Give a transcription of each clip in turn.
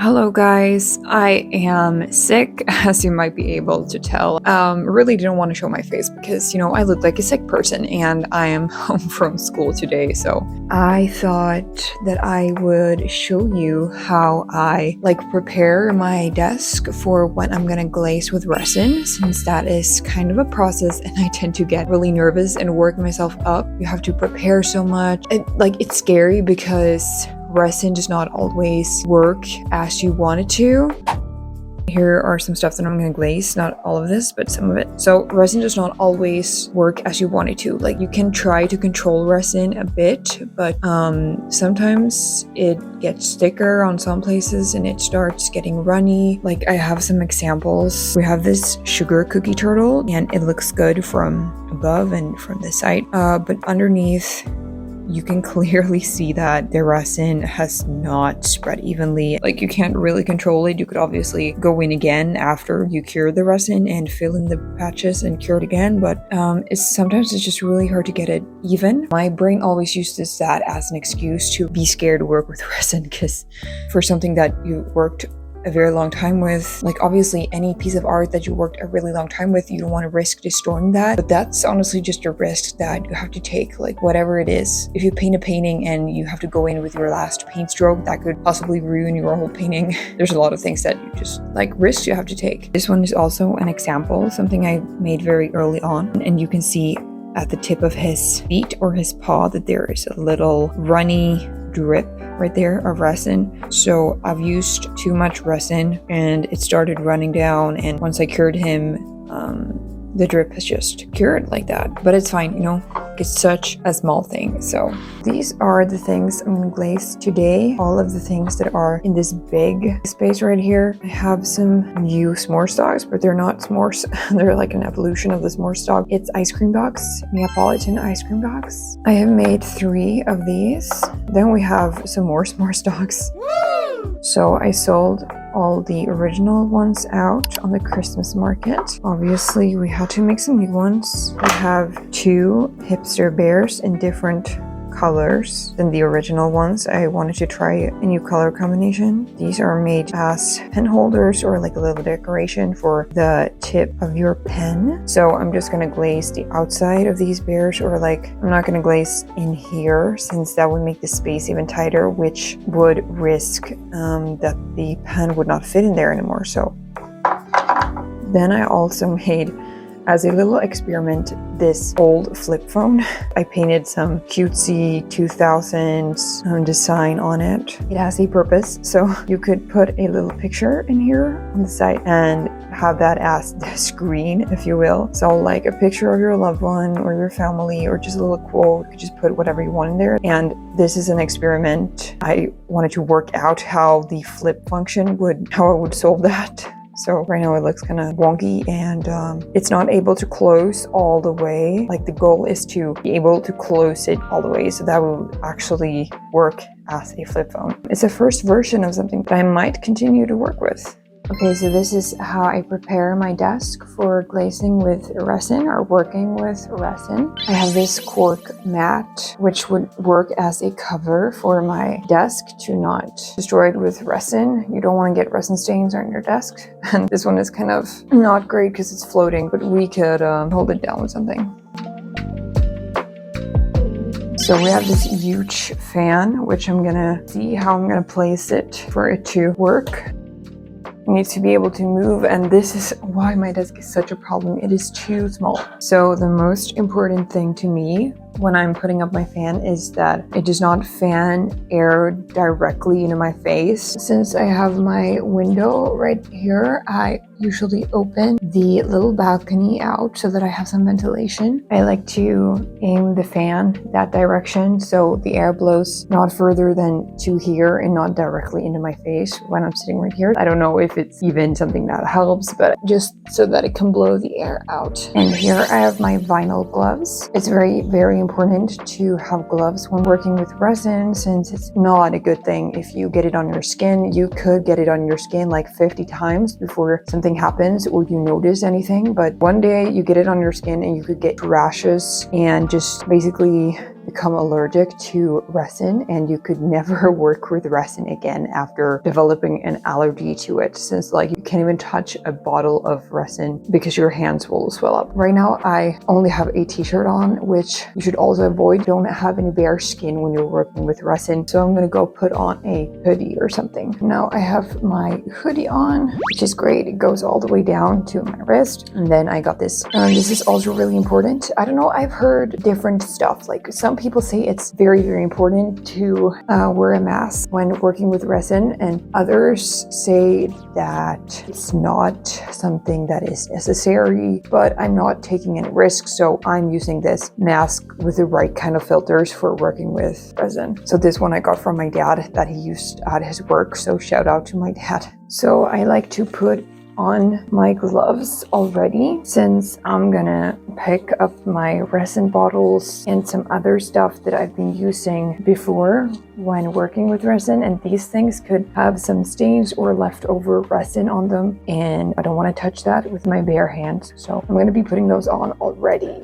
Hello guys, I am sick, as you might be able to tell. Really didn't want to show my face because, I look like a sick person and I am home from school today, so I thought that I would show you how I prepare my desk for when I'm gonna glaze with resin, since that is kind of a process and I tend to get really nervous and work myself up. You have to prepare so much. It's scary because resin does not always work as you want it to. Here are some stuff that I'm going to glaze, not all of this, but some of it. So resin does not always work as you want it to. You can try to control resin a bit, but sometimes it gets thicker on some places and it starts getting runny. I have some examples. We have this sugar cookie turtle and it looks good from above and from the side, but underneath you can clearly see that the resin has not spread evenly. You can't really control it. You could obviously go in again after you cure the resin and fill in the patches and cure it again, but sometimes it's just really hard to get it even. My brain always uses that as an excuse to be scared to work with resin, because for something that you worked a very long time with, obviously any piece of art that you worked a really long time with, you don't want to risk destroying that, but that's honestly just a risk that you have to take. Whatever it is, if you paint a painting and you have to go in with your last paint stroke, that could possibly ruin your whole painting. There's a lot of things that you just risks you have to take. This one is also an example, something I made very early on, and you can see at the tip of his feet or his paw that there is a little runny drip right there of resin. So I've used too much resin and it started running down, and once I cured him, the drip has just cured like that. But it's fine, it's such a small thing. So these are the things I'm gonna glaze today. All of the things that are in this big space right here. I have some new s'more stalks, but they're not s'mores. They're an evolution of the s'more stalk. It's ice cream dogs, Neapolitan ice cream dogs. I have made 3 of these. Then we have some more s'more stalks. So I sold all the original ones out on the Christmas market. Obviously, we had to make some new ones. We have 2 hipster bears in different colors than the original ones. I wanted to try a new color combination. These are made as pen holders or a little decoration for the tip of your pen. So I'm just gonna glaze the outside of these bears, or I'm not gonna glaze in here since that would make the space even tighter, which would risk that the pen would not fit in there anymore. So then I also made, as a little experiment, this old flip phone. I painted some cutesy 2000s design on it. It has a purpose, so you could put a little picture in here on the side and have that as the screen, if you will. So a picture of your loved one or your family, or just a little quote. You could just put whatever you want in there. And this is an experiment. I wanted to work out how the flip function how I would solve that. So right now it looks kind of wonky and it's not able to close all the way. The goal is to be able to close it all the way, so that will actually work as a flip phone. It's a first version of something that I might continue to work with. Okay, so this is how I prepare my desk for glazing with resin or working with resin. I have this cork mat, which would work as a cover for my desk to not destroy it with resin. You don't want to get resin stains on your desk. And this one is kind of not great because it's floating, but we could hold it down with something. So we have this huge fan, which I'm gonna see how I'm gonna place it for it to work. Needs to be able to move, and this is why my desk is such a problem. It is too small. So the most important thing to me when I'm putting up my fan is that it does not fan air directly into my face. Since I have my window right here, I usually open the little balcony out so that I have some ventilation. I like to aim the fan that direction so the air blows not further than to here and not directly into my face when I'm sitting right here. I don't know if it's even something that helps, but just so that it can blow the air out. And here I have my vinyl gloves. It's very, very very important to have gloves when working with resin, since it's not a good thing if you get it on your skin. You could get it on your skin like 50 times before something happens or you notice anything, but one day you get it on your skin and you could get rashes and just basically become allergic to resin, and you could never work with resin again after developing an allergy to it, since like you can't even touch a bottle of resin because your hands will swell up. Right now I only have a t-shirt on, which you should also avoid. Don't have any bare skin when you're working with resin, so I'm gonna go put on a hoodie or something. Now I have my hoodie on, which is great. It goes all the way down to my wrist, and then I got this. This is also really important. I don't know, I've heard different stuff. Like some people say it's very, very important to wear a mask when working with resin, and others say that it's not something that is necessary, but I'm not taking any risks, so I'm using this mask with the right kind of filters for working with resin. So this one I got from my dad that he used at his work, so shout out to my dad. So I like to put on my gloves already, since I'm gonna pick up my resin bottles and some other stuff that I've been using before when working with resin, and these things could have some stains or leftover resin on them, and I don't want to touch that with my bare hands, so I'm going to be putting those on already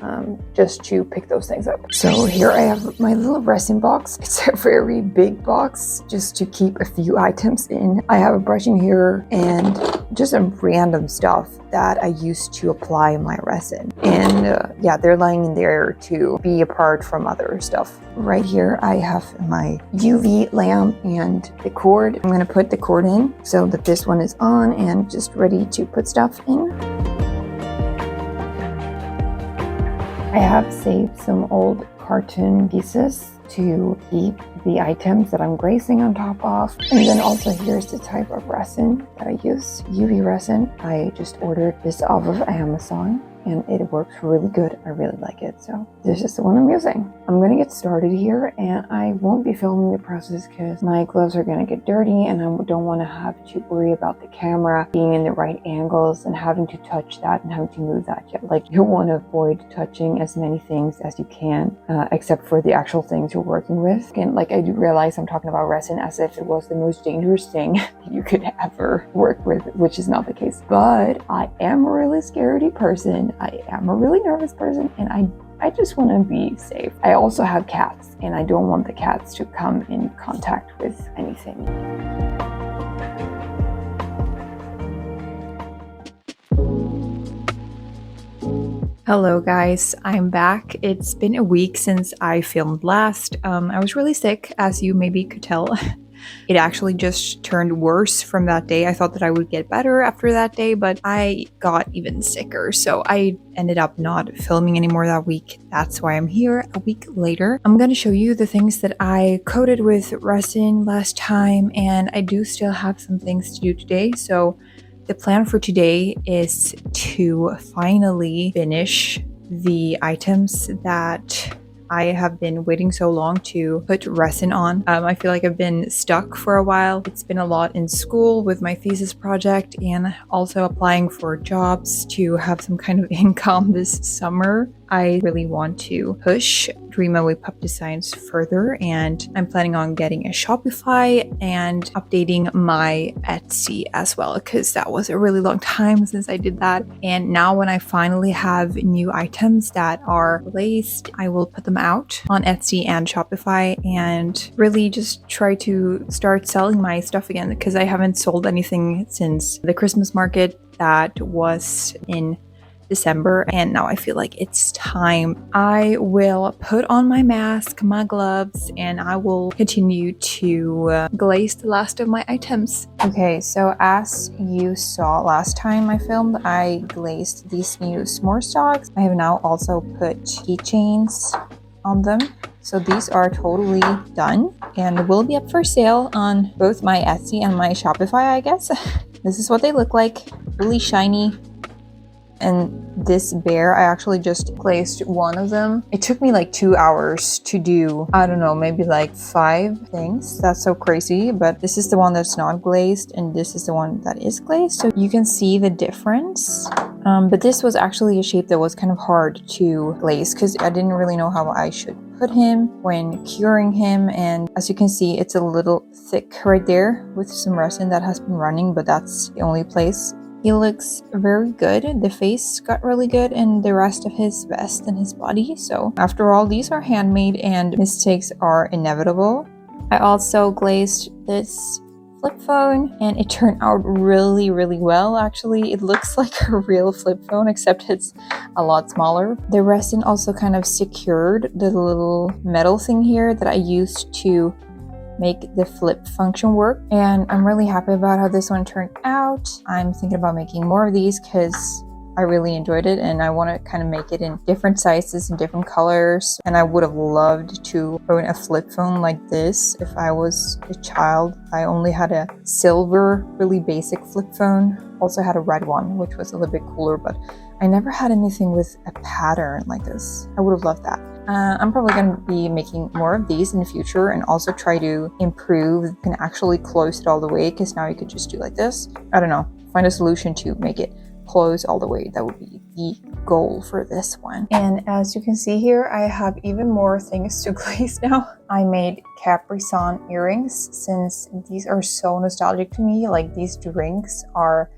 just to pick those things up. So here I have my little resin box. It's a very big box just to keep a few items in. I have a brush in here and just some random stuff that I used to apply my resin, and yeah, they're lying in there to be apart from other stuff. Right here I have my UV lamp and the cord. I'm gonna put the cord in so that this one is on and just ready to put stuff in. I have saved some old carton pieces to keep the items that I'm glazing on top of. And then also here's the type of resin that I use, UV resin. I just ordered this off of Amazon and it works really good. I really like it. So this is the one I'm using. I'm gonna get started here, and I won't be filming the process because my gloves are gonna get dirty and I don't want to have to worry about the camera being in the right angles and having to touch that and having to move that. Like, you want to avoid touching as many things as you can, except for the actual things you're working with. And like, I do realize I'm talking about resin as if it was the most dangerous thing you could ever work with, which is not the case. But I am a really scaredy person. I am a really nervous person, and I just want to be safe. I also have cats, and I don't want the cats to come in contact with anything. Hello guys, I'm back. It's been a week since I filmed last. I was really sick, as you maybe could tell. It actually just turned worse from that day. I thought that I would get better after that day, but I got even sicker. So I ended up not filming anymore that week. That's why I'm here a week later. I'm going to show you the things that I coated with resin last time, and I do still have some things to do today. So the plan for today is to finally finish the items that I have been waiting so long to put resin on. I feel like I've been stuck for a while. It's been a lot in school with my thesis project and also applying for jobs to have some kind of income this summer. I really want to push Dreamawaypup.designs further, and I'm planning on getting a Shopify and updating my Etsy as well, because that was a really long time since I did that. And now when I finally have new items that are released, I will put them out on Etsy and Shopify and really just try to start selling my stuff again, because I haven't sold anything since the Christmas market that was in December, and now I feel like it's time. I will put on my mask, my gloves, and I will continue to glaze the last of my items. Okay, so as you saw last time I filmed, I glazed these new s'more stalks. I have now also put keychains on them. So these are totally done and will be up for sale on both my Etsy and my Shopify, I guess. This is what they look like, really shiny. And this bear, I actually just glazed one of them. It took me like 2 hours to do, I don't know, maybe like 5 things. That's so crazy. But this is the one that's not glazed, and this is the one that is glazed. So you can see the difference. But this was actually a shape that was kind of hard to glaze because I didn't really know how I should put him when curing him. And as you can see, it's a little thick right there with some resin that has been running, but that's the only place. He looks very good. The face got really good and the rest of his vest and his body. So after all, these are handmade and mistakes are inevitable. I also glazed this flip phone and it turned out really well. Actually, it looks like a real flip phone except it's a lot smaller. The resin also kind of secured the little metal thing here that I used to make the flip function work, and I'm really happy about how this one turned out. I'm thinking about making more of these because I really enjoyed it and I want to kind of make it in different sizes and different colors. And I would have loved to own a flip phone like this if I was a child. I only had a silver, really basic flip phone. Also had a red one, which was a little bit cooler, but I never had anything with a pattern like this. I would have loved that. I'm probably going to be making more of these in the future and also try to improve. You can actually close it all the way because now you could just do like this. I don't know, find a solution to make it close all the way. That would be the goal for this one. And as you can see here, I have even more things to glaze now. I made Capri-Sun earrings since these are so nostalgic to me. Like, these drinks are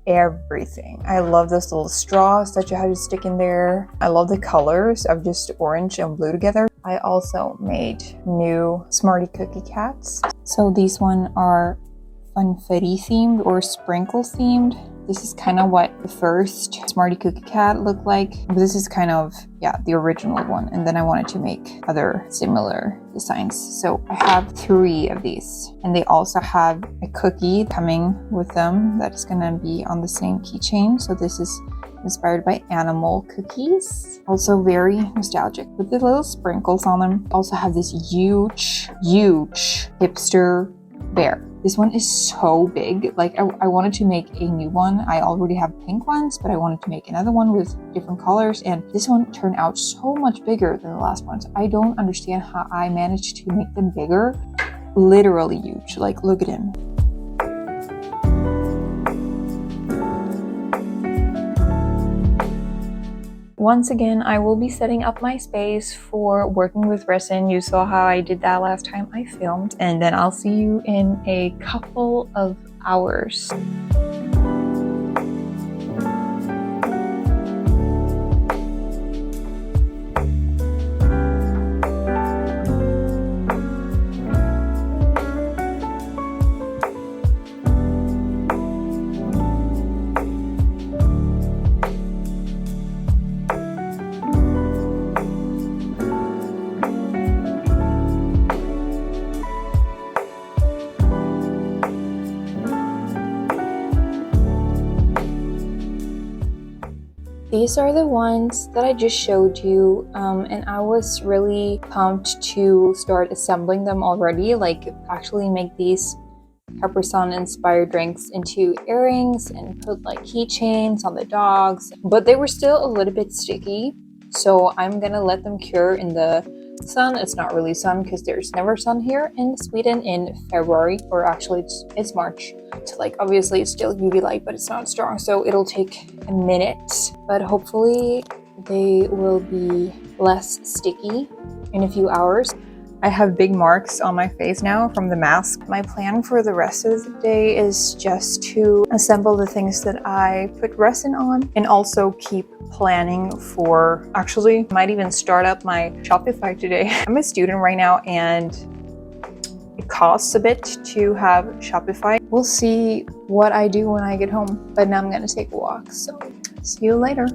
everything. I love those little straws that you have to stick in there. I love the colors of just orange and blue together. I also made new Smarty Cookie Cats. So these one are funfetti themed or sprinkle themed. This is kind of what the first Smarty Cookie Cat looked like. This is kind of, yeah, the original one. And then I wanted to make other similar designs. So I have 3 of these. And they also have a cookie coming with them that's gonna be on the same keychain. So this is inspired by animal cookies. Also very nostalgic with the little sprinkles on them. Also have this huge hipster bear. This one is so big. Like, I wanted to make a new one. I already have pink ones, but I wanted to make another one with different colors. And this one turned out so much bigger than the last ones. I don't understand how I managed to make them bigger. Literally huge. Like, look at him. Once again, I will be setting up my space for working with resin. You saw how I did that last time I filmed, and then I'll see you in a couple of hours. These are the ones that I just showed you, and I was really pumped to start assembling them already, like actually make these Capri-Sun inspired drinks into earrings and put like keychains on the dogs, but they were still a little bit sticky, so I'm gonna let them cure in the sun. It's not really sun because there's never sun here in Sweden in February, or actually it's March. So like, obviously it's still UV light, but it's not strong, so it'll take a minute, but hopefully they will be less sticky in a few hours. I have big marks on my face now from the mask. My plan for the rest of the day is just to assemble the things that I put resin on and also keep planning for, actually might even start up my Shopify today. I'm a student right now and it costs a bit to have Shopify. We'll see what I do when I get home, but now I'm gonna take a walk, so see you later.